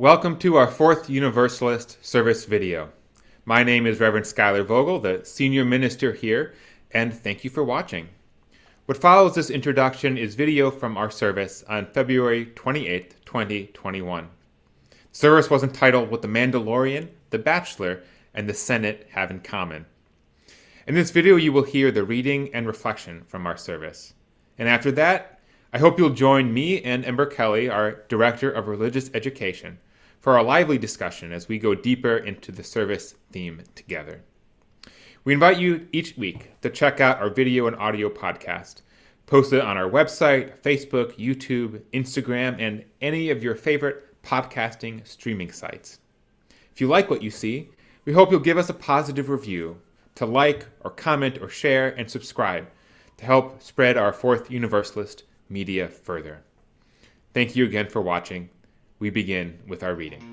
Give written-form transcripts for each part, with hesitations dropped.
Welcome to our Fourth Universalist service video. My name is Reverend Schuyler Vogel, the senior minister here, and thank you for watching. What follows this introduction is video from our service on February 28, 2021. The service was entitled What the Mandalorian, the Bachelor, and the Senate Have in Common. In this video you will hear the reading and reflection from our service. And after that, I hope you'll join me and Ember Kelly, our Director of Religious Education, for a lively discussion as we go deeper into the service theme together. We invite you each week to check out our video and audio podcast, posted on our website, Facebook, YouTube, Instagram, and any of your favorite podcasting streaming sites. If you like what you see, we hope you'll give us a positive review, to like or comment or share and subscribe to help spread our Fourth Universalist media further. Thank you again for watching. We begin with our reading.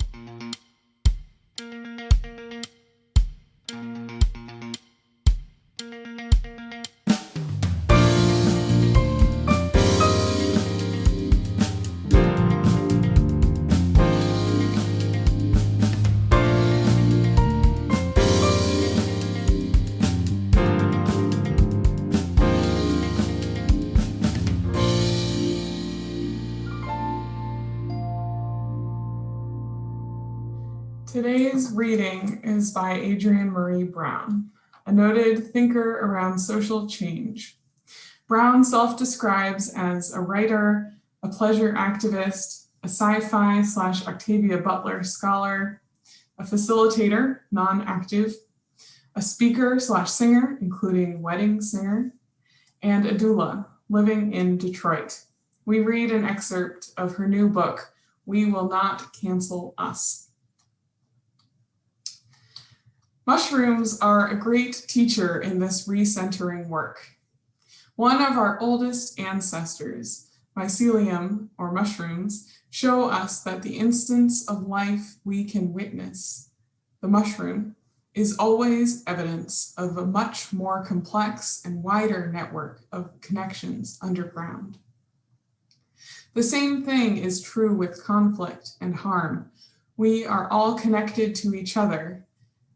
Today's reading is by Adrienne Marie Brown, a noted thinker around social change. Brown self-describes as a writer, a pleasure activist, a sci-fi/Octavia Butler scholar, a facilitator, non-active, a speaker/singer, including wedding singer, and a doula, living in Detroit. We read an excerpt of her new book, We Will Not Cancel Us. Mushrooms are a great teacher in this recentering work. One of our oldest ancestors, mycelium or mushrooms, show us that the instance of life we can witness, the mushroom, is always evidence of a much more complex and wider network of connections underground. The same thing is true with conflict and harm. We are all connected to each other,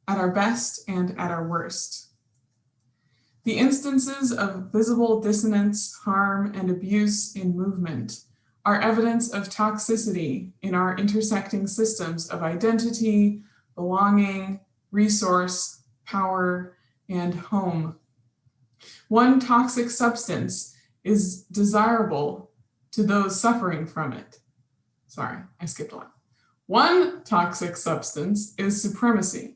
at our best and at our worst. The instances of visible dissonance, harm, and abuse in movement are evidence of toxicity in our intersecting systems of identity, belonging, resource, power, and home. One toxic substance is desirable to those suffering from it. Sorry, I skipped a line. One toxic substance is supremacy,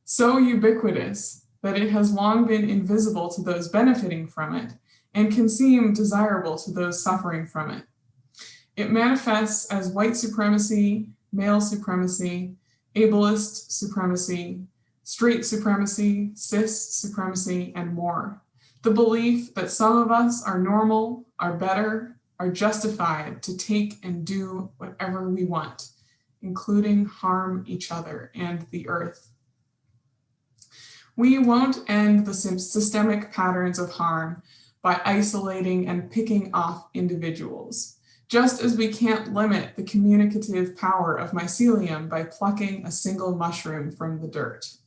so ubiquitous that it has long been invisible to those benefiting from it and can seem desirable to those suffering from it. It manifests as white supremacy, male supremacy, ableist supremacy, straight supremacy, cis supremacy, and more. The belief that some of us are normal, are better, are justified to take and do whatever we want, including harm each other and the earth. We won't end the systemic patterns of harm by isolating and picking off individuals, just as we can't limit the communicative power of mycelium by plucking a single mushroom from the dirt.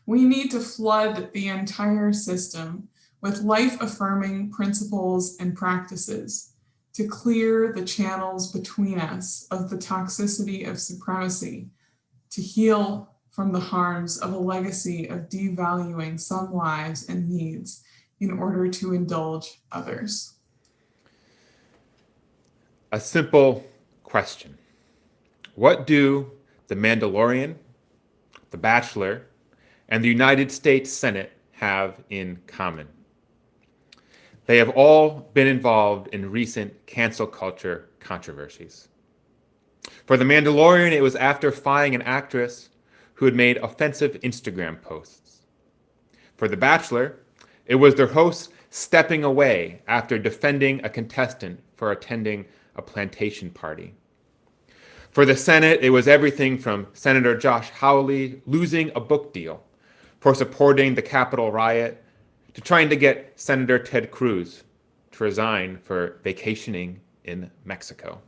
We need to flood the entire system with life-affirming principles and practices to clear the channels between us of the toxicity of supremacy, to heal from the harms of a legacy of devaluing some lives and needs in order to indulge others. A simple question. What do the Mandalorian, the Bachelor, and the United States Senate have in common? They have all been involved in recent cancel culture controversies. For the Mandalorian, it was after firing an actress who had made offensive Instagram posts. For The Bachelor, it was their host stepping away after defending a contestant for attending a plantation party. For the Senate, it was everything from Senator Josh Hawley losing a book deal for supporting the Capitol riot to trying to get Senator Ted Cruz to resign for vacationing in Mexico.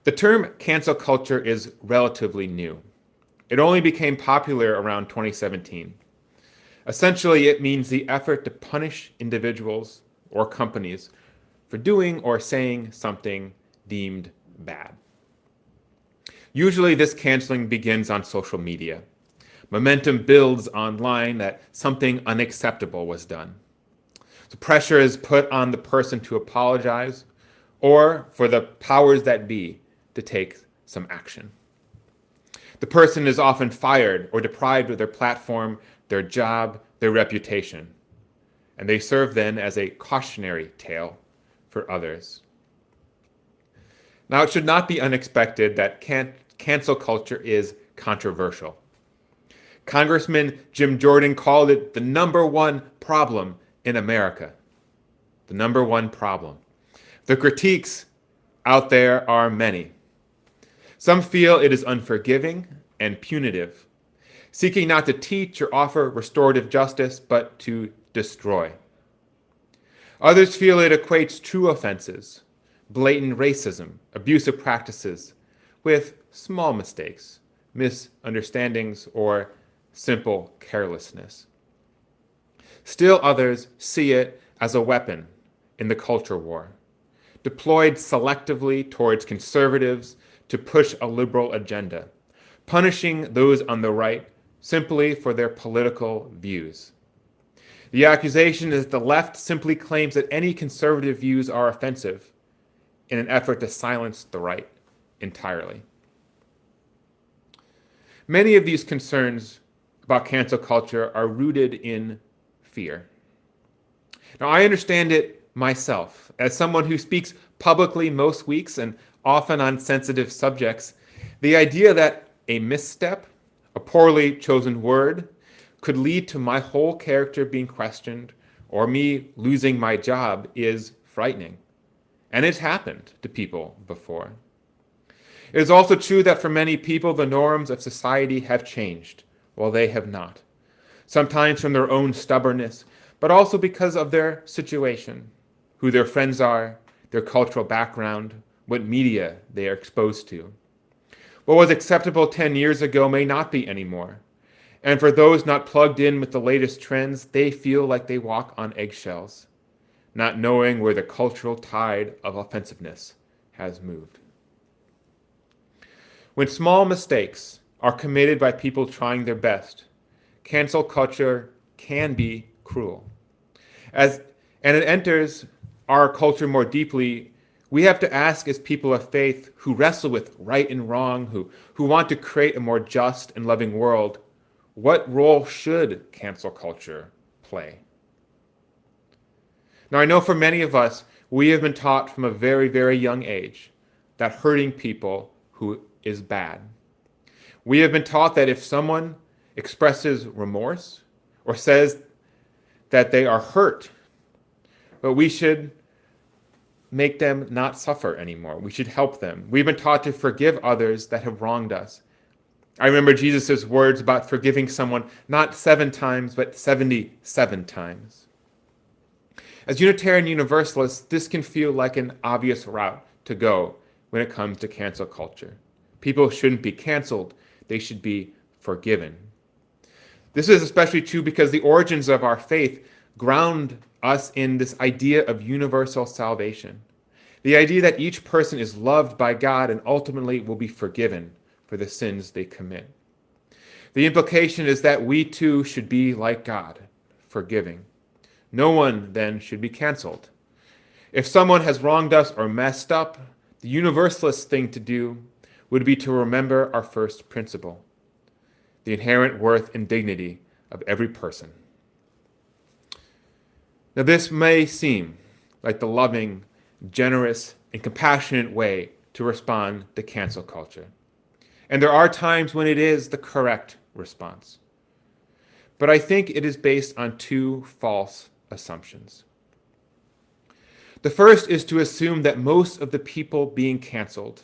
The term cancel culture is relatively new. It only became popular around 2017. Essentially, it means the effort to punish individuals or companies for doing or saying something deemed bad. Usually, this canceling begins on social media. Momentum builds online that something unacceptable was done. The pressure is put on the person to apologize or for the powers that be to take some action. The person is often fired or deprived of their platform, their job, their reputation, and they serve then as a cautionary tale for others. Now, it should not be unexpected that cancel culture is controversial. Congressman Jim Jordan called it the number one problem in America. The number one problem. The critiques out there are many. Some feel it is unforgiving and punitive, seeking not to teach or offer restorative justice, but to destroy. Others feel it equates true offenses, blatant racism, abusive practices, with small mistakes, misunderstandings, or simple carelessness. Still others see it as a weapon in the culture war, deployed selectively towards conservatives to push a liberal agenda, punishing those on the right simply for their political views. The accusation is the left simply claims that any conservative views are offensive in an effort to silence the right entirely. Many of these concerns about cancel culture are rooted in fear. Now, I understand it myself. As someone who speaks publicly most weeks and often on sensitive subjects, the idea that a misstep, a poorly chosen word, could lead to my whole character being questioned or me losing my job is frightening. And it's happened to people before. It is also true that for many people, the norms of society have changed, while they have not. Sometimes from their own stubbornness, but also because of their situation, who their friends are, their cultural background, what media they are exposed to. What was acceptable 10 years ago may not be anymore. And for those not plugged in with the latest trends, they feel like they walk on eggshells, not knowing where the cultural tide of offensiveness has moved. When small mistakes are committed by people trying their best, cancel culture can be cruel. And it enters our culture more deeply, we have to ask as people of faith who wrestle with right and wrong, who want to create a more just and loving world, what role should cancel culture play? Now, I know for many of us, we have been taught from a very, very young age that hurting people is bad. We have been taught that if someone expresses remorse or says that they are hurt, but we should make them not suffer anymore. We should help them. We've been taught to forgive others that have wronged us. I remember Jesus' words about forgiving someone not 7 times, but 77 times. As Unitarian Universalists, this can feel like an obvious route to go when it comes to cancel culture. People shouldn't be canceled. They should be forgiven. This is especially true because the origins of our faith ground us in this idea of universal salvation. The idea that each person is loved by God and ultimately will be forgiven for the sins they commit. The implication is that we too should be like God, forgiving. No one then should be canceled. If someone has wronged us or messed up, the universalist thing to do would be to remember our first principle, the inherent worth and dignity of every person. Now, this may seem like the loving, generous, and compassionate way to respond to cancel culture. And there are times when it is the correct response. But I think it is based on 2 false assumptions. The first is to assume that most of the people being canceled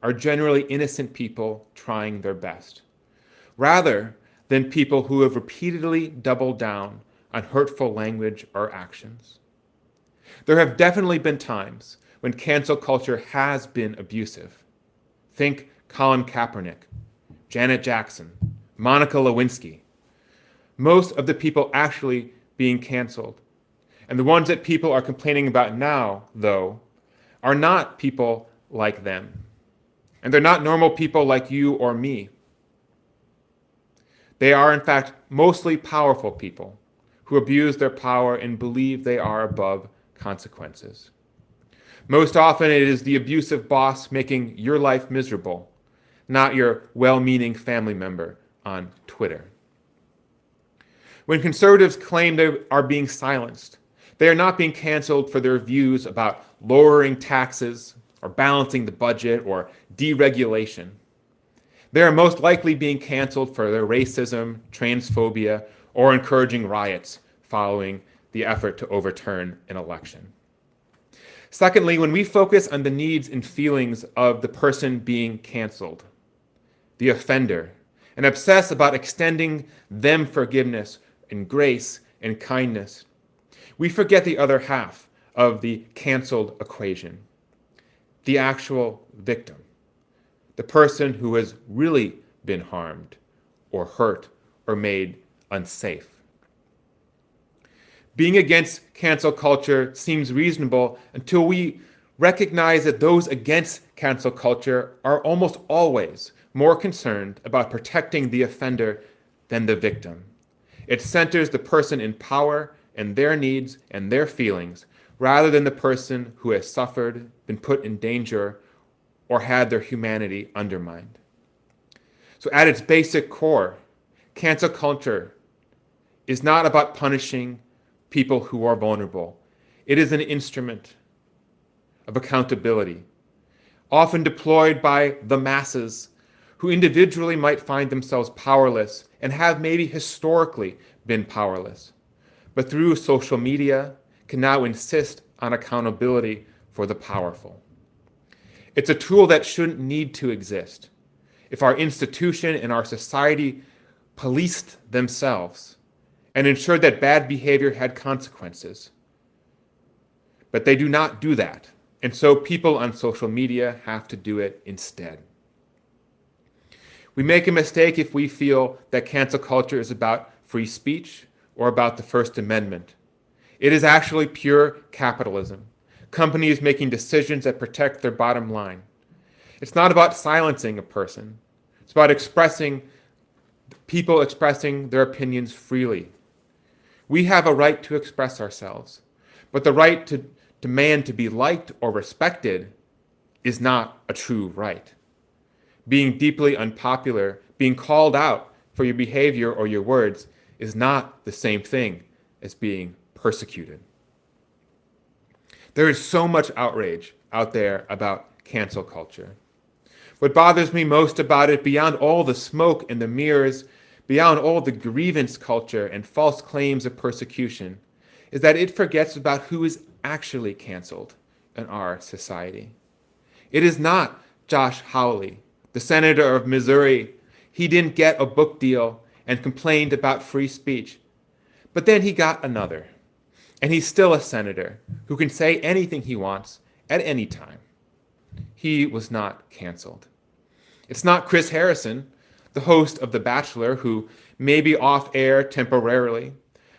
are generally innocent people trying their best, rather than people who have repeatedly doubled down on hurtful language or actions. There have definitely been times when cancel culture has been abusive, Think Colin Kaepernick, Janet Jackson, Monica Lewinsky. Most of the people actually being canceled, and the ones that people are complaining about now, though, are not people like them. And they're not normal people like you or me. They are, in fact, mostly powerful people who abuse their power and believe they are above consequences. Most often, it is the abusive boss making your life miserable, not your well-meaning family member on Twitter. When conservatives claim they are being silenced, they are not being canceled for their views about lowering taxes or balancing the budget or deregulation. They are most likely being canceled for their racism, transphobia, or encouraging riots following the effort to overturn an election. Secondly, when we focus on the needs and feelings of the person being canceled, the offender, and obsess about extending them forgiveness and grace and kindness, we forget the other half of the canceled equation, the actual victim, the person who has really been harmed or hurt or made unsafe. Being against cancel culture seems reasonable until we recognize that those against cancel culture are almost always more concerned about protecting the offender than the victim. It centers the person in power and their needs and their feelings, rather than the person who has suffered, been put in danger, or had their humanity undermined. So at its basic core, cancel culture is not about punishing people who are vulnerable. It is an instrument of accountability, often deployed by the masses who individually might find themselves powerless and have maybe historically been powerless, but through social media can now insist on accountability for the powerful. It's a tool that shouldn't need to exist. If our institution and our society policed themselves and ensured that bad behavior had consequences. But they do not do that, and so people on social media have to do it instead. We make a mistake if we feel that cancel culture is about free speech or about the First Amendment. It is actually pure capitalism. Companies making decisions that protect their bottom line. It's not about silencing a person. It's about people expressing their opinions freely. We have a right to express ourselves, but the right to demand to be liked or respected is not a true right. Being deeply unpopular, being called out for your behavior or your words is not the same thing as being persecuted. There is so much outrage out there about cancel culture. What bothers me most about it, beyond all the smoke and the mirrors, beyond all the grievance culture and false claims of persecution, is that it forgets about who is actually canceled in our society. It is not Josh Hawley, the senator of Missouri. He didn't get a book deal and complained about free speech. But then he got another. And he's still a senator who can say anything he wants at any time. He was not canceled. It's not Chris Harrison, the host of The Bachelor, who may be off air temporarily,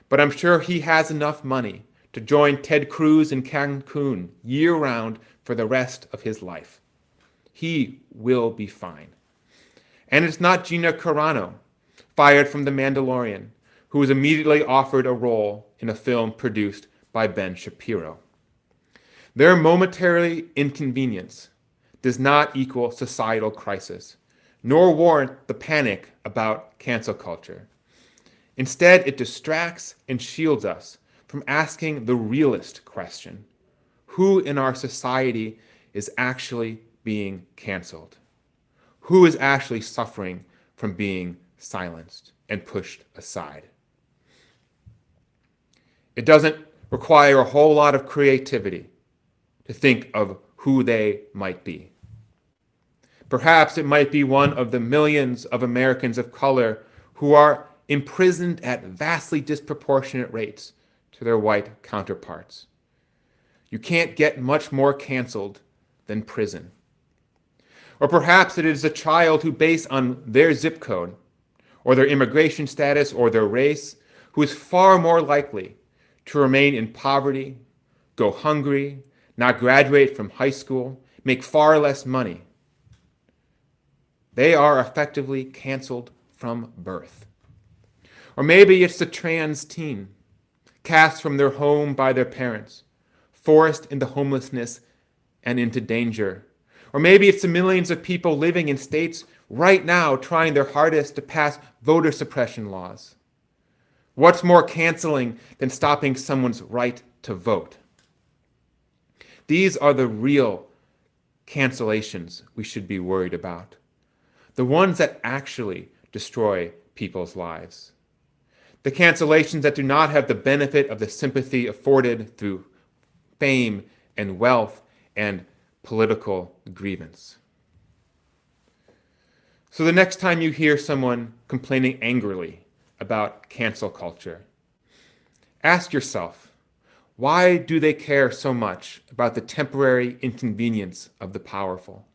but I'm sure he has enough money to join Ted Cruz in Cancun year-round for the rest of his life. He will be fine. And it's not Gina Carano, fired from The Mandalorian, who was immediately offered a role in a film produced by Ben Shapiro. Their momentary inconvenience does not equal societal crisis, nor warrant the panic about cancel culture. Instead, it distracts and shields us from asking the realist question: who in our society is actually being canceled? Who is actually suffering from being silenced and pushed aside? It doesn't require a whole lot of creativity to think of who they might be. Perhaps it might be one of the millions of Americans of color who are imprisoned at vastly disproportionate rates to their white counterparts. You can't get much more canceled than prison. Or perhaps it is a child who, based on their zip code, or their immigration status, or their race, who is far more likely to remain in poverty, go hungry, not graduate from high school, make far less money. They are effectively canceled from birth. Or maybe it's the trans teen, cast from their home by their parents, forced into homelessness and into danger. Or maybe it's the millions of people living in states right now trying their hardest to pass voter suppression laws. What's more canceling than stopping someone's right to vote? These are the real cancellations we should be worried about. The ones that actually destroy people's lives. The cancellations that do not have the benefit of the sympathy afforded through fame and wealth and political grievance. So the next time you hear someone complaining angrily about cancel culture, ask yourself, why do they care so much about the temporary inconvenience of the powerful?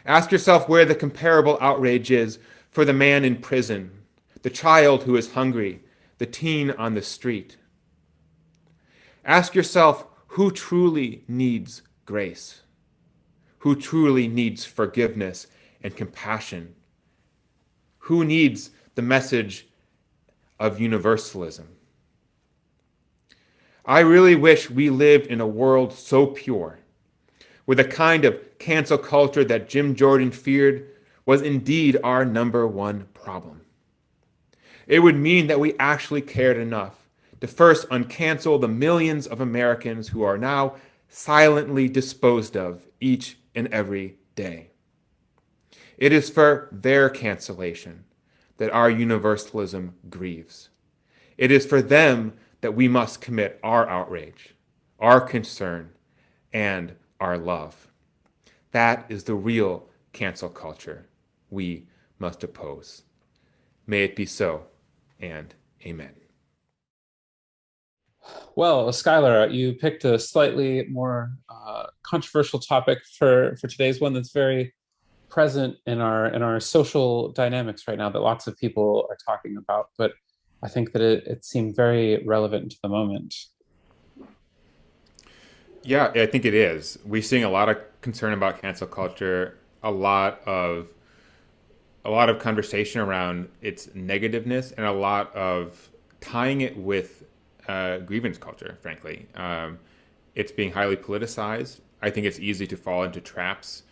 Ask yourself where the comparable outrage is for the man in prison, the child who is hungry, the teen on the street. Ask yourself who truly needs grace, who truly needs forgiveness and compassion, who needs the message of universalism. I really wish we lived in a world so pure, where the kind of cancel culture that Jim Jordan feared was indeed our number one problem. It would mean that we actually cared enough to first uncancel the millions of Americans who are now silently disposed of each and every day. It is for their cancellation that our universalism grieves. It is for them that we must commit our outrage, our concern, and our love. That is the real cancel culture we must oppose. May it be so, and amen. Well, Schuyler, you picked a slightly more controversial topic for today's one that's very present in our social dynamics right now that lots of people are talking about. But I think that it seemed very relevant to the moment. Yeah, I think it is. We're seeing a lot of concern about cancel culture, a lot of conversation around its negativeness, and a lot of tying it with grievance culture, frankly. It's being highly politicized. I think it's easy to fall into traps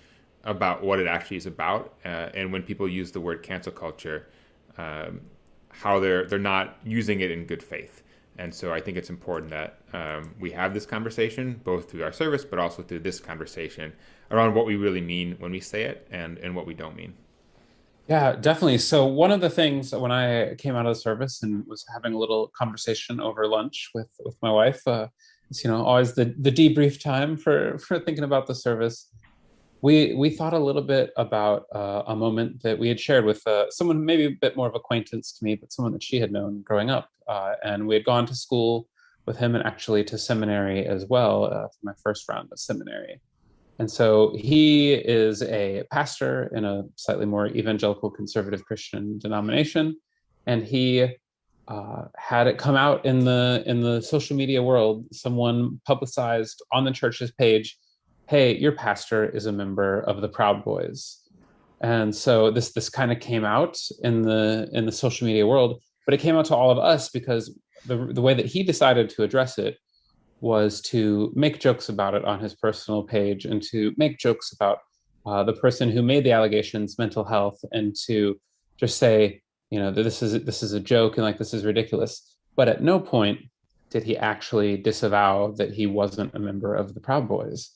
about what it actually is about. And when people use the word cancel culture, how they're not using it in good faith. And so I think it's important that we have this conversation, both through our service, but also through this conversation around what we really mean when we say it and what we don't mean. Yeah, definitely. So one of the things when I came out of the service and was having a little conversation over lunch with my wife, it's always the debrief time for thinking about the service. We thought a little bit about a moment that we had shared with someone maybe a bit more of acquaintance to me, but someone that she had known growing up, and we had gone to school with him and actually to seminary as well for my first round of seminary. And so he is a pastor in a slightly more evangelical conservative Christian denomination. And he had it come out in the social media world. Someone publicized on the church's page, "Hey, your pastor is a member of the Proud Boys." And so this kind of came out in the social media world, but it came out to all of us because the way that he decided to address it was to make jokes about it on his personal page and to make jokes about the person who made the allegations mental health, and to just say, that this is a joke and like this is ridiculous. But at no point did he actually disavow that he wasn't a member of the Proud Boys.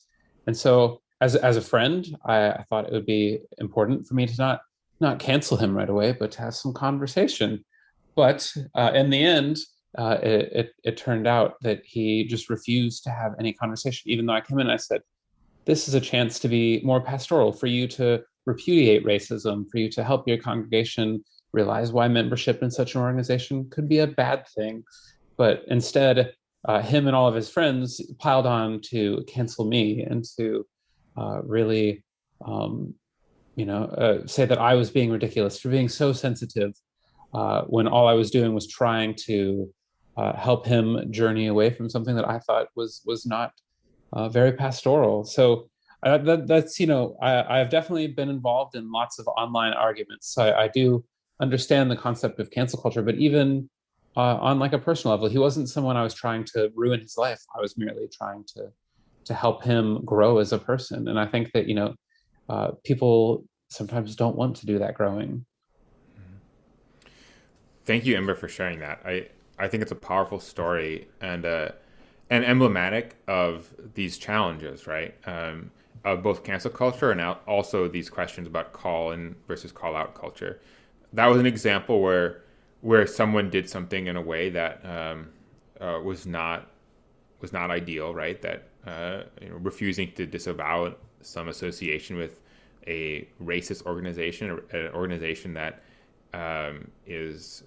And so as a friend, I thought it would be important for me to not cancel him right away, but to have some conversation. But in the end, it turned out that he just refused to have any conversation, even though I came in and I said, "This is a chance to be more pastoral, for you to repudiate racism, for you to help your congregation realize why membership in such an organization could be a bad thing." But instead, him and all of his friends piled on to cancel me and to really um, say that I was being ridiculous for being so sensitive when all I was doing was trying to help him journey away from something that I thought was not very pastoral. So that's I've definitely been involved in lots of online arguments. So I do understand the concept of cancel culture, but even on like a personal level, he wasn't someone I was trying to ruin his life. I was merely trying to help him grow as a person. And I think that people sometimes don't want to do that growing. Thank you, Ember, for sharing that. I think it's a powerful story and emblematic of these challenges, right? Of both cancel culture and also these questions about call in versus call out culture. That was an example where someone did something in a way that was not ideal, right? That refusing to disavow some association with a racist organization, or an organization that is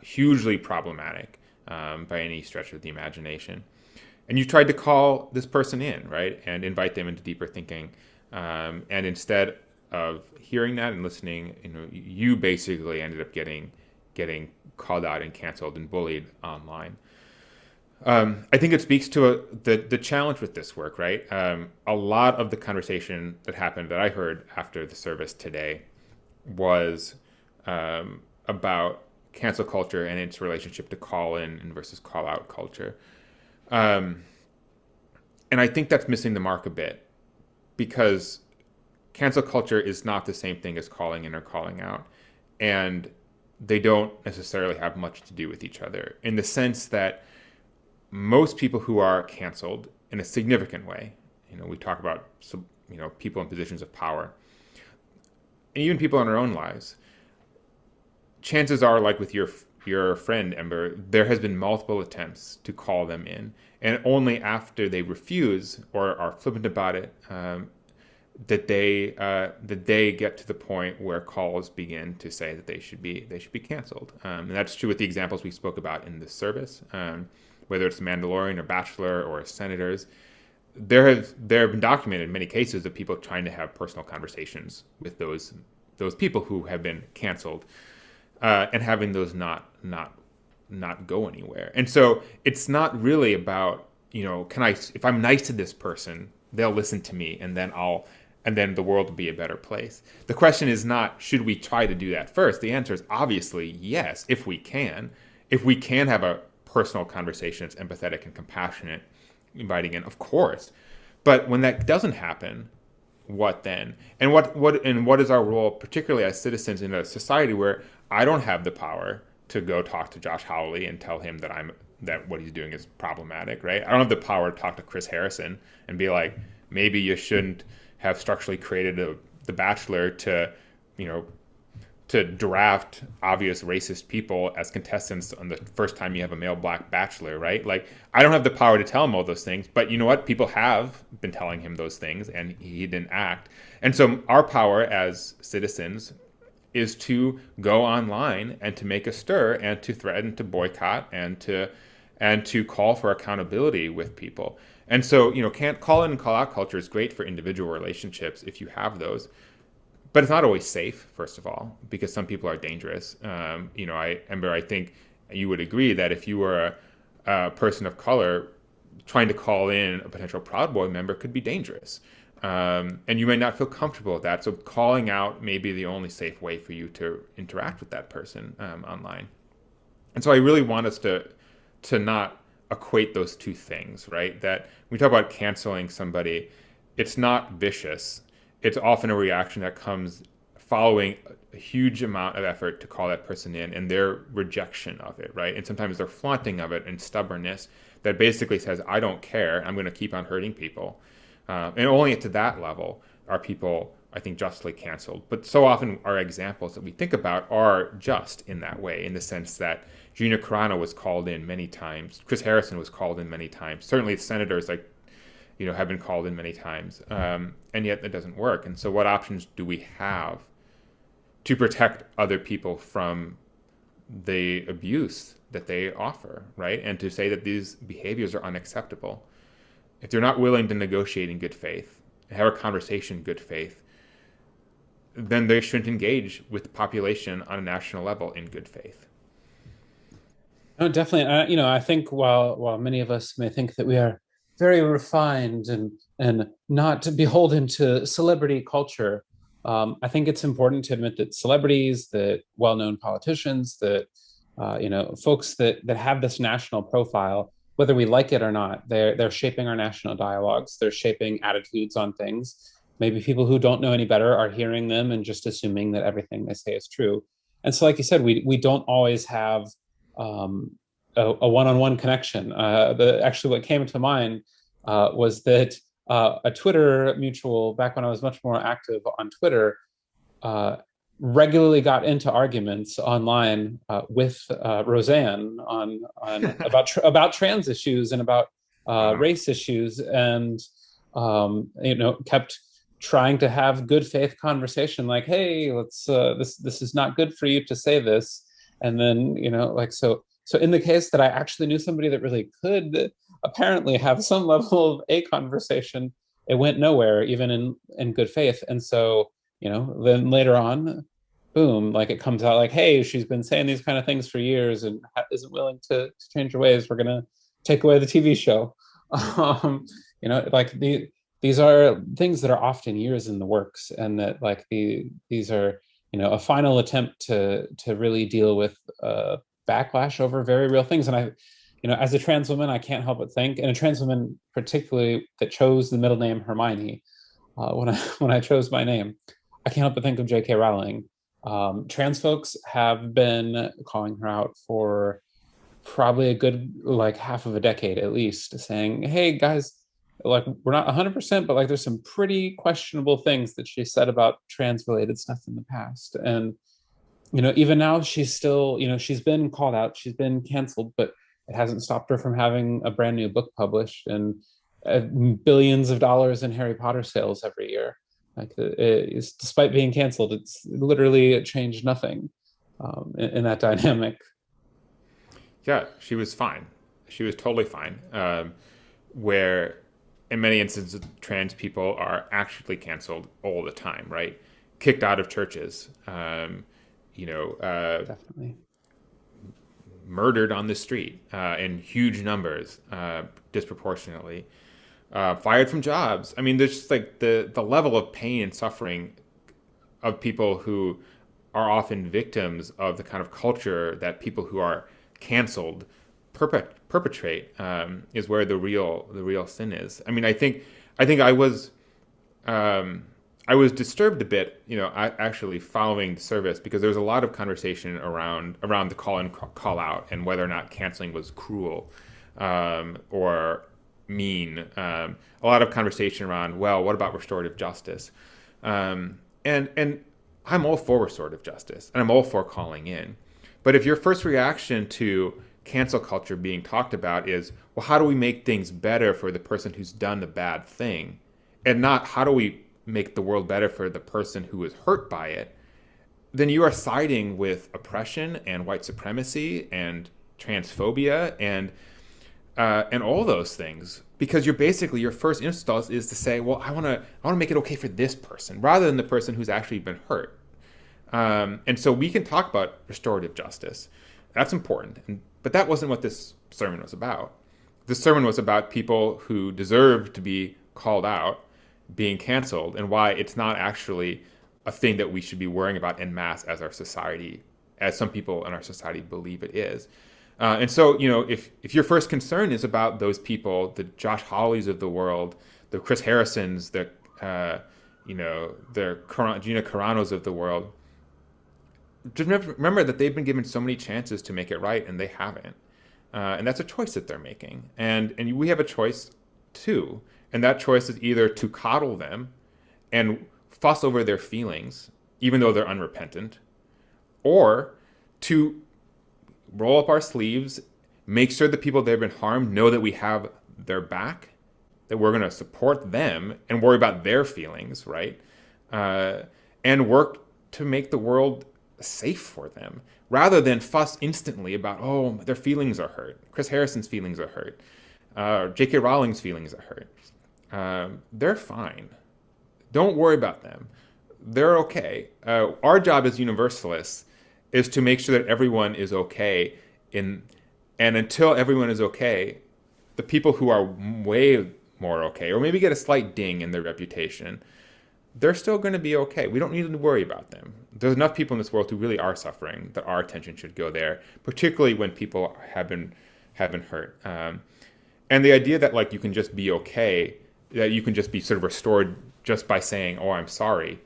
hugely problematic by any stretch of the imagination. And you tried to call this person in, right, and invite them into deeper thinking. And instead of hearing that and listening, you basically ended up getting called out and canceled and bullied online. I think it speaks to the challenge with this work, right? A lot of the conversation that happened that I heard after the service today was about cancel culture and its relationship to call in and versus call out culture. Um, and I think that's missing the mark a bit because cancel culture is not the same thing as calling in or calling out. And they don't necessarily have much to do with each other in the sense that most people who are canceled in a significant way, we talk about, people in positions of power, and even people in our own lives, chances are, like with your friend Ember, there has been multiple attempts to call them in, and only after they refuse or are flippant about it, that they get to the point where calls begin to say that they should be canceled. And that's true with the examples we spoke about in this service, whether it's Mandalorian or Bachelor or senators. There have been documented many cases of people trying to have personal conversations with those people who have been canceled, and having those not go anywhere. And so it's not really about, if I'm nice to this person, they'll listen to me, and then the world will be a better place. The question is not, should we try to do that first? The answer is obviously yes, if we can. If we can have a personal conversation that's empathetic and compassionate, inviting in, of course. But when that doesn't happen, what then? And what is our role, particularly as citizens in a society where I don't have the power to go talk to Josh Hawley and tell him that what he's doing is problematic, right? I don't have the power to talk to Chris Harrison and be like, maybe you shouldn't have structurally created the Bachelor to draft obvious racist people as contestants on the first time you have a male black bachelor, right? Like, I don't have the power to tell him all those things, but you know what? People have been telling him those things and he didn't act. And so our power as citizens is to go online and to make a stir and to threaten to boycott and to call for accountability with people. And so, can't call in and call out culture is great for individual relationships if you have those. But it's not always safe, first of all, because some people are dangerous. I think you would agree that if you were a person of color, trying to call in a potential Proud Boy member could be dangerous. And you may not feel comfortable with that. So calling out may be the only safe way for you to interact with that person online. And so I really want us to not equate those two things, right? That when we talk about canceling somebody, it's not vicious. It's often a reaction that comes following a huge amount of effort to call that person in and their rejection of it, right? And sometimes their flaunting of it and stubbornness that basically says, I don't care, I'm going to keep on hurting people. And only to that level are people, I think, justly canceled. But so often our examples that we think about are just in that way, in the sense that Gina Carano was called in many times. Chris Harrison was called in many times. Certainly senators have been called in many times, and yet it doesn't work. And so what options do we have to protect other people from the abuse that they offer, right? And to say that these behaviors are unacceptable. If they're not willing to negotiate in good faith, and have a conversation in good faith, then they shouldn't engage with the population on a national level in good faith. No, definitely. I think while many of us may think that we are very refined and not beholden to celebrity culture, I think it's important to admit that celebrities, that well-known politicians, that folks that have this national profile, whether we like it or not, they're shaping our national dialogues. They're shaping attitudes on things. Maybe people who don't know any better are hearing them and just assuming that everything they say is true. And so, like you said, we don't always have um, a one-on-one connection. Actually, what came to mind was that a Twitter mutual, back when I was much more active on Twitter, uh, regularly got into arguments online with Roseanne on about trans issues and about Wow. race issues, and kept trying to have good faith conversation, like, hey, let's this is not good for you to say this. And then so in the case that I actually knew somebody that really could apparently have some level of a conversation, it went nowhere, even in good faith. And so then later on, boom, like it comes out like, hey, she's been saying these kind of things for years and isn't willing to change her ways. We're gonna take away the TV show. Like these are things that are often years in the works, and that like these are a final attempt to really deal with backlash over very real things. And I, as a trans woman, I can't help but think, and a trans woman particularly that chose the middle name Hermione, when I chose my name, I can't help but think of J.K. Rowling. Trans folks have been calling her out for probably a good like half of a decade at least, saying, "Hey guys, like we're not 100%, but like there's some pretty questionable things that she said about trans-related stuff in the past." And even now, she's still, she's been called out, she's been canceled, but it hasn't stopped her from having a brand new book published and billions of dollars in Harry Potter sales every year. Like, despite being canceled, it's literally changed nothing in that dynamic. Yeah, she was fine. She was totally fine. Where in many instances, trans people are actually canceled all the time, right? Kicked out of churches, Definitely. murdered on the street in huge numbers, disproportionately, fired from jobs. I mean, there's just like the level of pain and suffering of people who are often victims of the kind of culture that people who are canceled perpetrate is where the real sin is. I mean, I think I was disturbed a bit, actually following the service, because there was a lot of conversation around the call in call out and whether or not canceling was cruel or mean. A lot of conversation around, well, what about restorative justice? And I'm all for restorative justice, and I'm all for calling in. But if your first reaction to cancel culture being talked about is, well, how do we make things better for the person who's done the bad thing, and not how do we make the world better for the person who is hurt by it, then you are siding with oppression and white supremacy and transphobia and all those things, because you're basically, your first instinct is to say, well, I want to make it okay for this person rather than the person who's actually been hurt. And so we can talk about restorative justice. That's important. But that wasn't what this sermon was about. This sermon was about people who deserve to be called out being canceled, and why it's not actually a thing that we should be worrying about en masse as some people in our society believe it is. And so, if your first concern is about those people, the Josh Hawleys of the world, the Chris Harrisons, the Gina Caranos of the world, just remember that they've been given so many chances to make it right, and they haven't. And that's a choice that they're making. And we have a choice too. And that choice is either to coddle them and fuss over their feelings, even though they're unrepentant, or to roll up our sleeves, make sure the people that have been harmed know that we have their back, that we're going to support them and worry about their feelings, right? And work to make the world safe for them, rather than fuss instantly about, oh, their feelings are hurt. Chris Harrison's feelings are hurt. J.K. Rowling's feelings are hurt. They're fine. Don't worry about them. they're okay. Our job as universalists is to make sure that everyone is okay. In and until everyone is okay, the people who are way more okay, or maybe get a slight ding in their reputation, they're still going to be okay. We don't need to worry about them. There's enough people in this world who really are suffering that our attention should go there, particularly when people have been hurt. And the idea that like you can just be okay, that you can just be sort of restored just by saying, "Oh, I'm sorry."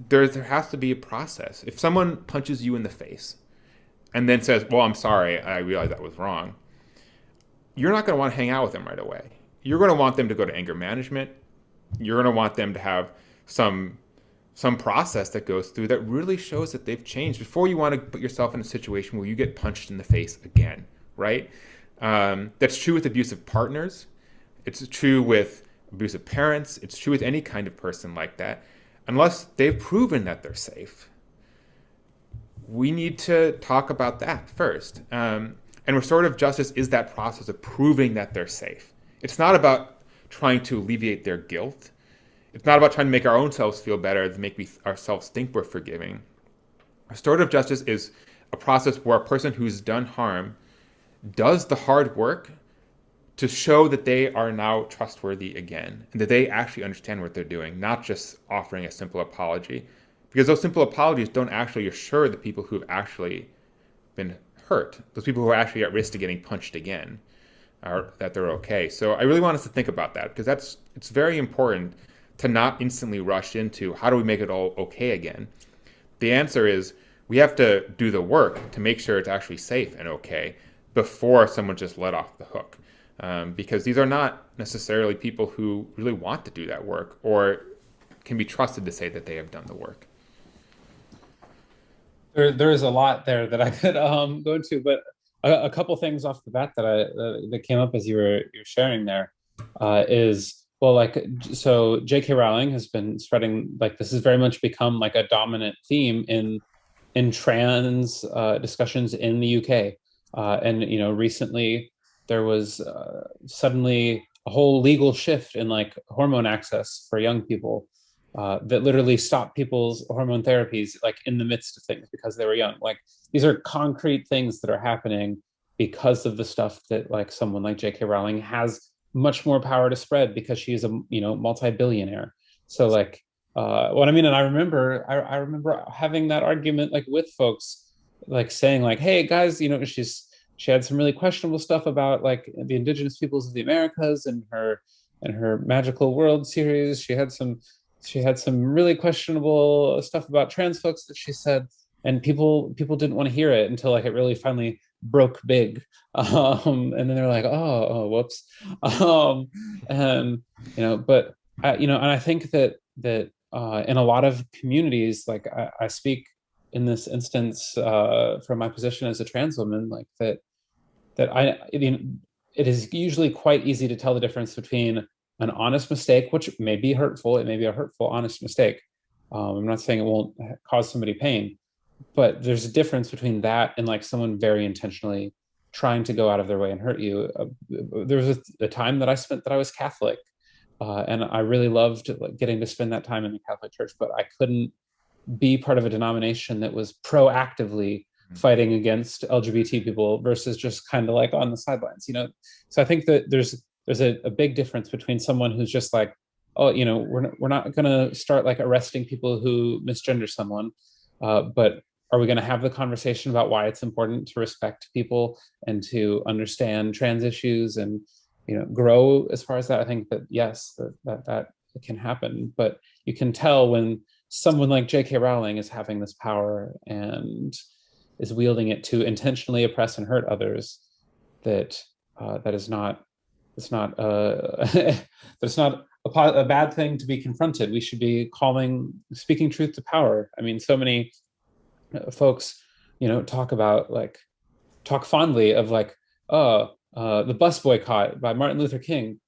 There has to be a process. If someone punches you in the face and then says, "Well, I'm sorry, I realize that was wrong," you're not going to want to hang out with them right away. You're going to want them to go to anger management. You're going to want them to have some process that goes through that really shows that they've changed before you want to put yourself in a situation where you get punched in the face again, right? That's true with abusive partners. It's true with abusive parents. It's true with any kind of person like that. Unless they've proven that they're safe, we need to talk about that first. And restorative justice is that process of proving that they're safe. It's not about trying to alleviate their guilt. It's not about trying to make our own selves feel better, to make ourselves think we're forgiving. Restorative justice is a process where a person who's done harm does the hard work to show that they are now trustworthy again and that they actually understand what they're doing, not just offering a simple apology. Because those simple apologies don't actually assure the people who've actually been hurt, those people who are actually at risk of getting punched again, are that they're okay. So I really want us to think about that, because it's very important to not instantly rush into how do we make it all okay again. The answer is we have to do the work to make sure it's actually safe and okay before someone just let off the hook. Because these are not necessarily people who really want to do that work or can be trusted to say that they have done the work. There is a lot there that I could go into, but a couple things off the bat that came up as you were sharing there is, well, like, so J.K. Rowling has been spreading, like, this has very much become like a dominant theme in trans discussions in the UK, and recently there was suddenly a whole legal shift in like hormone access for young people, that literally stopped people's hormone therapies like in the midst of things because they were young. Like, these are concrete things that are happening because of the stuff that like someone like J.K. Rowling has much more power to spread because she's a multi-billionaire. So like, what I mean, and I remember having that argument like with folks, like saying like, hey guys, she had some really questionable stuff about like the indigenous peoples of the Americas and her Magical World series. She had some really questionable stuff about trans folks that she said, and people didn't want to hear it until like it really finally broke big, and then they're like, oh whoops, and but and I think that in a lot of communities, like I speak in this instance from my position as a trans woman, like it is usually quite easy to tell the difference between an honest mistake, which may be hurtful. It may be a hurtful, honest mistake. I'm not saying it won't cause somebody pain, but there's a difference between that and like someone very intentionally trying to go out of their way and hurt you. There was a time that I spent that I was Catholic, and I really loved like getting to spend that time in the Catholic Church, but I couldn't be part of a denomination that was proactively fighting against LGBT people versus just kind of like on the sidelines. So I think that there's a big difference between someone who's just like, oh, we're not going to start like arresting people who misgender someone, but are we going to have the conversation about why it's important to respect people and to understand trans issues and grow as far as that? I think that yes, that can happen, but you can tell when someone like J.K. Rowling is having this power and is wielding it to intentionally oppress and hurt others, that that is not it's not that's not a bad thing to be confronted. We should be speaking truth to power. I mean, so many folks talk fondly of like, the bus boycott by Martin Luther King,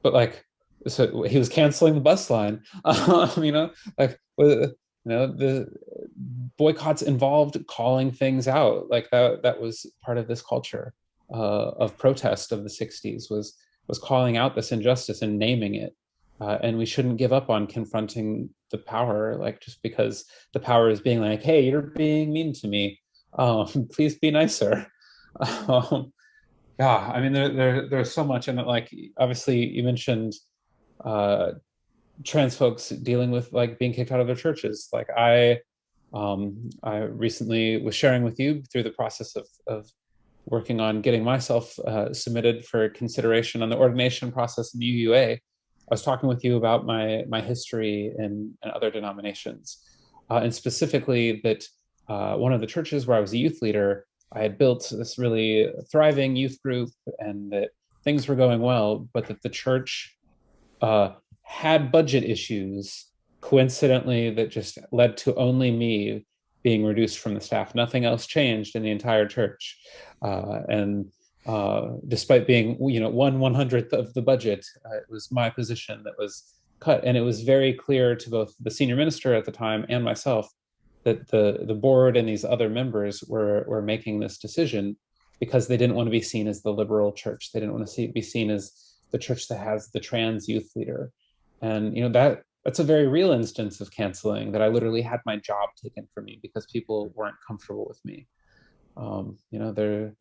but like, so he was canceling the bus line. Like, the boycotts involved calling things out. Like that was part of this culture of protest of the 60s, was calling out this injustice and naming it. and we shouldn't give up on confronting the power, like just because the power is being like, hey, you're being mean to me, please be nicer. um, yeah, I mean, there's so much, and like obviously you mentioned uh, trans folks dealing with like being kicked out of their churches. Like I recently was sharing with you through the process of working on getting myself submitted for consideration on the ordination process in the UUA. I was talking with you about my history in other denominations, and specifically that one of the churches where I was a youth leader, I had built this really thriving youth group, and that things were going well, but that the church uh, had budget issues, coincidentally, that just led to only me being reduced from the staff. Nothing else changed in the entire church. And despite being, 1/100th of the budget, it was my position that was cut. And it was very clear to both the senior minister at the time and myself that the board and these other members were making this decision because they didn't want to be seen as the liberal church. They didn't want to be seen as the church that has the trans youth leader. And that's a very real instance of canceling, that I literally had my job taken from me because people weren't comfortable with me. They're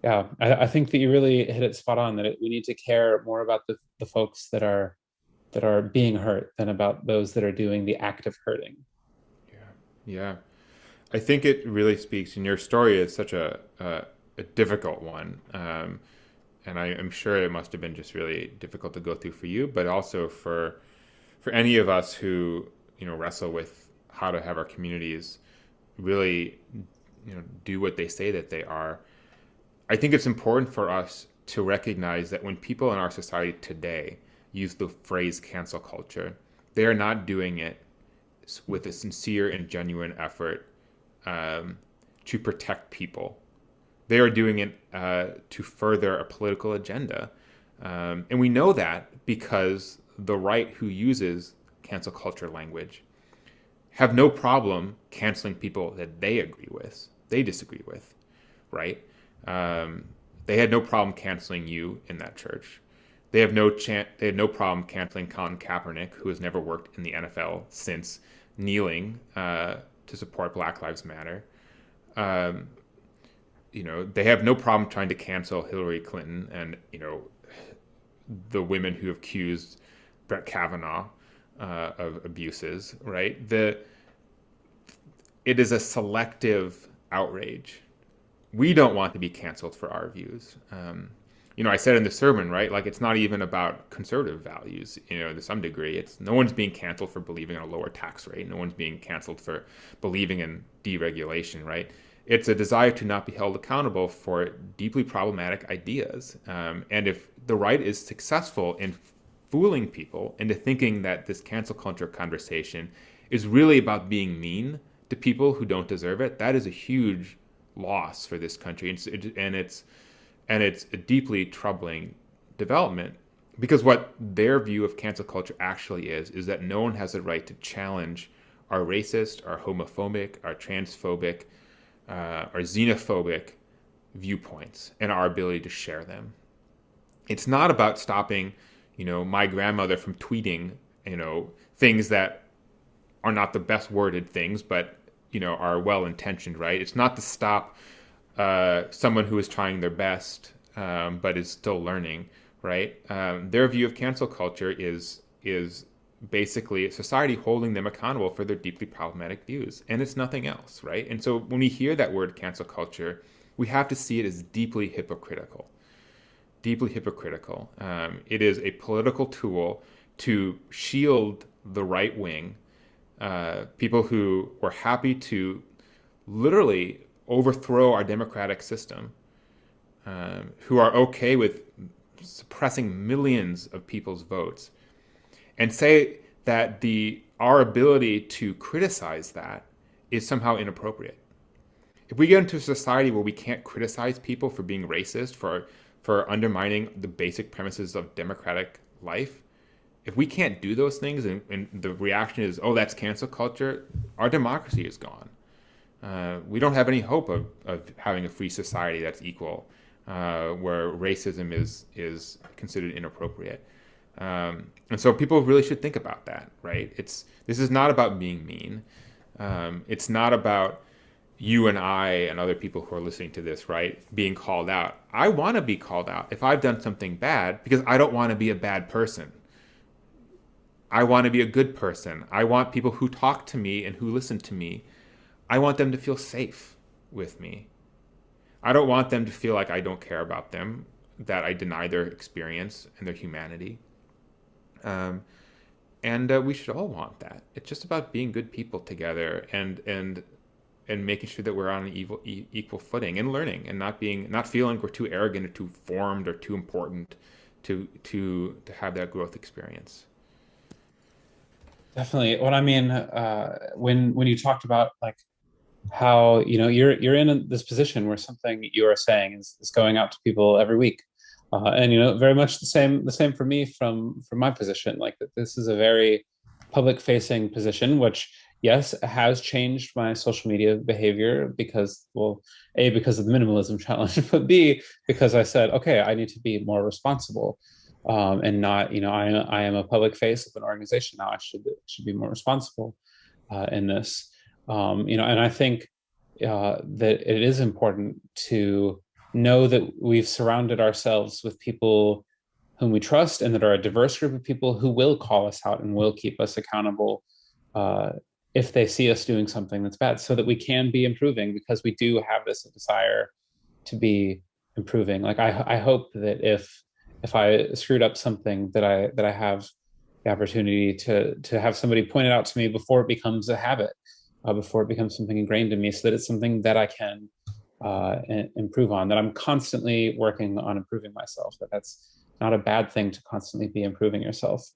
Yeah, I think that you really hit it spot on, that we need to care more about the folks that are being hurt than about those that are doing the act of hurting. Yeah, yeah. I think it really speaks, and your story is such a difficult one. And I'm sure it must have been just really difficult to go through for you, but also for any of us who wrestle with how to have our communities really do what they say that they are. I think it's important for us to recognize that when people in our society today use the phrase cancel culture, they are not doing it with a sincere and genuine effort to protect people. They are doing it to further a political agenda. And we know that because the right, who uses cancel culture language, have no problem canceling people that they disagree with, right? They had no problem canceling you in that church. They had no problem canceling Colin Kaepernick, who has never worked in the NFL since kneeling to support Black Lives Matter. They have no problem trying to cancel Hillary Clinton and the women who have accused Brett Kavanaugh of abuses. Right? It is a selective outrage. We don't want to be canceled for our views. I said in the sermon, right? Like, it's not even about conservative values, to some degree. No one's being canceled for believing in a lower tax rate. No one's being canceled for believing in deregulation, right? It's a desire to not be held accountable for deeply problematic ideas. And if the right is successful in fooling people into thinking that this cancel culture conversation is really about being mean to people who don't deserve it, that is a huge loss for this country. And it's a deeply troubling development, because what their view of cancel culture actually is that no one has the right to challenge our racist, our homophobic, our transphobic, our xenophobic viewpoints and our ability to share them. It's not about stopping, my grandmother from tweeting, things that are not the best worded things, but are well intentioned, right? It's not to stop someone who is trying their best, but is still learning, right? Their view of cancel culture is basically a society holding them accountable for their deeply problematic views, and it's nothing else, right? And so when we hear that word cancel culture, we have to see it as deeply hypocritical. Deeply hypocritical. It is a political tool to shield the right wing, people who were happy to literally overthrow our democratic system, who are okay with suppressing millions of people's votes, and say that our ability to criticize that is somehow inappropriate. If we get into a society where we can't criticize people for being racist, for undermining the basic premises of democratic life, if we can't do those things and the reaction is, oh, that's cancel culture, our democracy is gone. We don't have any hope of having a free society that's equal, where racism is considered inappropriate. And so people really should think about that, right? This is not about being mean. It's not about you and I and other people who are listening to this, right, being called out. I want to be called out if I've done something bad because I don't want to be a bad person. I want to be a good person. I want people who talk to me and who listen to me, I want them to feel safe with me. I don't want them to feel like I don't care about them, that I deny their experience and their humanity. Um, and we should all want that. It's just about being good people together and making sure that we're on an equal footing and learning and not feeling we're too arrogant or too formed or too important to have that growth experience. Definitely. What I mean, when you talked about like how you're in this position where something you are saying is going out to people every week, and very much the same for me from my position. Like that, this is a very public facing position, which yes has changed my social media behavior because, well, A, because of the minimalism challenge, but B, because I said, okay, I need to be more responsible, and not, I am a public face of an organization now. I should be more responsible in this. And I think that it is important to know that we've surrounded ourselves with people whom we trust and that are a diverse group of people who will call us out and will keep us accountable uh, if they see us doing something that's bad, so that we can be improving, because we do have this desire to be improving. Like I hope that if I screwed up something, that I have the opportunity to have somebody point it out to me before it becomes a habit, before it becomes something ingrained in me, so that it's something that I can improve on, that I'm constantly working on improving myself, that's not a bad thing to constantly be improving yourself.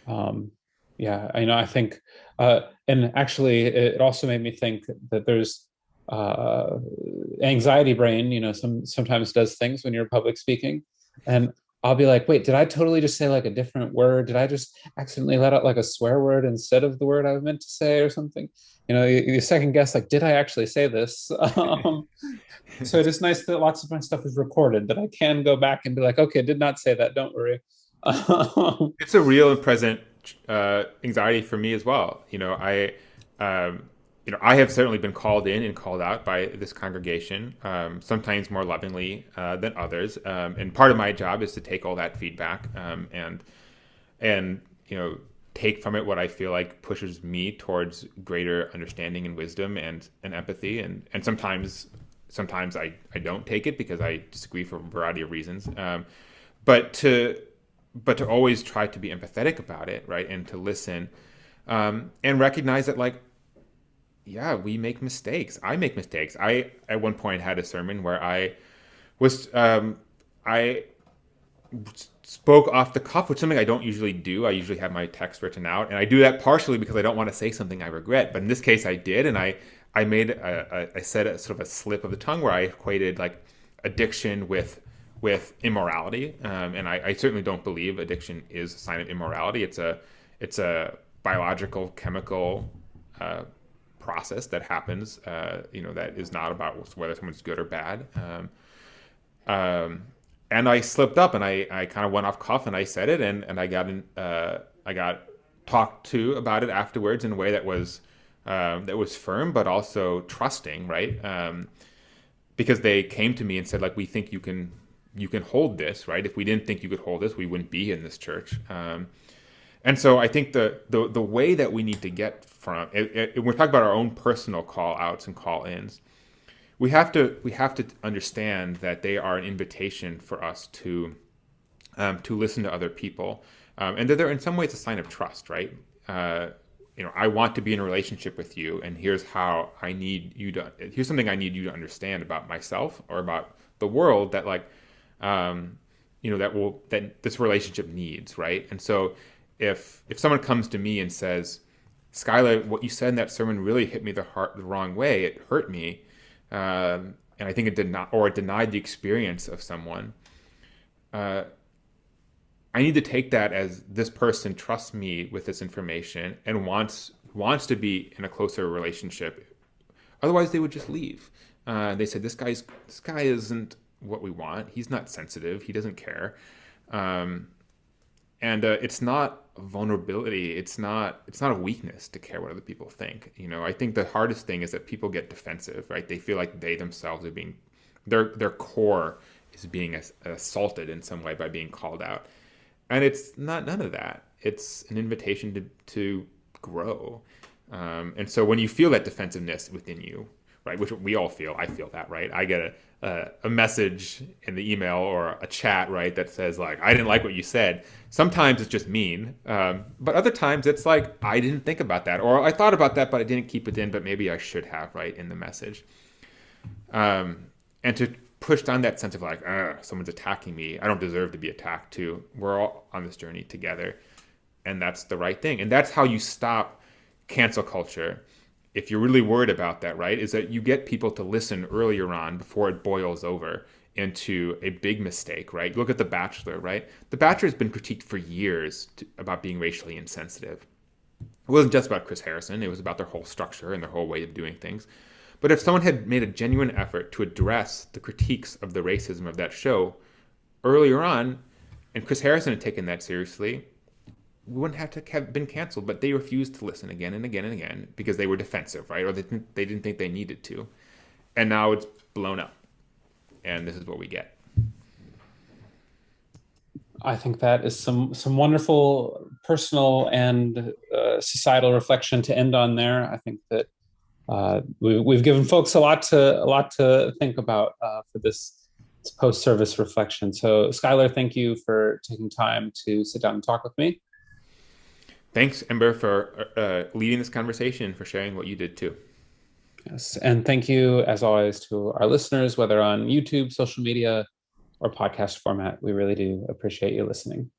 Um, yeah, I think, and actually, it also made me think that there's uh, anxiety brain, sometimes does things when you're public speaking, and I'll be like, wait, did I totally just say like a different word? Did I just accidentally let out like a swear word instead of the word I meant to say or something? You second guess, like, did I actually say this? So it is nice that lots of my stuff is recorded, that I can go back and be like, okay, did not say that. Don't worry. It's a real and present anxiety for me as well. I have certainly been called in and called out by this congregation, sometimes more lovingly than others. And part of my job is to take all that feedback and take from it what I feel like pushes me towards greater understanding and wisdom and empathy. And sometimes I don't take it because I disagree for a variety of reasons. But to always try to be empathetic about it, right, and to listen, and recognize that, like, yeah, we make mistakes. I make mistakes. I at one point had a sermon where I spoke off the cuff, which is something I don't usually do. I usually have my text written out, and I do that partially because I don't want to say something I regret. But in this case, I did, and I said a sort of a slip of the tongue where I equated like addiction with immorality, and I certainly don't believe addiction is a sign of immorality. It's a biological, chemical process that happens, that is not about whether someone's good or bad. And I slipped up, and I kind of went off cuff, and I said it, and I got talked to about it afterwards in a way that was firm but also trusting, right? Because they came to me and said, like, we think you can hold this, right? If we didn't think you could hold this, we wouldn't be in this church. And so I think the way that we need to get from it, we're talking about our own personal call outs and call ins. We have to understand that they are an invitation for us to listen to other people, and that they're in some ways a sign of trust, right? I want to be in a relationship with you, and here's how I need you to. Here's something I need you to understand about myself or about the world that, like, that this relationship needs, right? And so, if someone comes to me and says, "Schuyler, what you said in that sermon really hit me the wrong way. It hurt me, and I think it did not, or it denied the experience of someone," I need to take that as this person trusts me with this information and wants to be in a closer relationship. Otherwise, they would just leave. They said, this guy isn't what we want. He's not sensitive. He doesn't care. And it's not a vulnerability. It's not a weakness to care what other people think. I think the hardest thing is that people get defensive, right? They feel like they themselves are being their core is being assaulted in some way by being called out. And it's not none of that. It's an invitation to grow. And so when you feel that defensiveness within you, right, which we all feel, I feel that, right? I get a message in the email or a chat, right, that says like, I didn't like what you said. Sometimes it's just mean, but other times it's like, I didn't think about that, or I thought about that, but I didn't keep it in, but maybe I should have, right, in the message. And to push down that sense of like, someone's attacking me, I don't deserve to be attacked too. We're all on this journey together, and that's the right thing. And that's how you stop cancel culture. If you're really worried about that, right, is that you get people to listen earlier on before it boils over into a big mistake, right? Look at The Bachelor, right? The Bachelor has been critiqued for years about being racially insensitive. It wasn't just about Chris Harrison. It was about their whole structure and their whole way of doing things. But if someone had made a genuine effort to address the critiques of the racism of that show earlier on, and Chris Harrison had taken that seriously, we wouldn't have to have been canceled. But they refused to listen again and again and again because they were defensive, right? Or they didn't think they needed to. And now it's blown up. And this is what we get. I think that is some wonderful personal and societal reflection to end on there. I think that we've given folks a lot to think about for this post-service reflection. So, Schuyler, thank you for taking time to sit down and talk with me. Thanks, Ember, for leading this conversation and for sharing what you did too. Yes, and thank you, as always, to our listeners, whether on YouTube, social media, or podcast format. We really do appreciate you listening.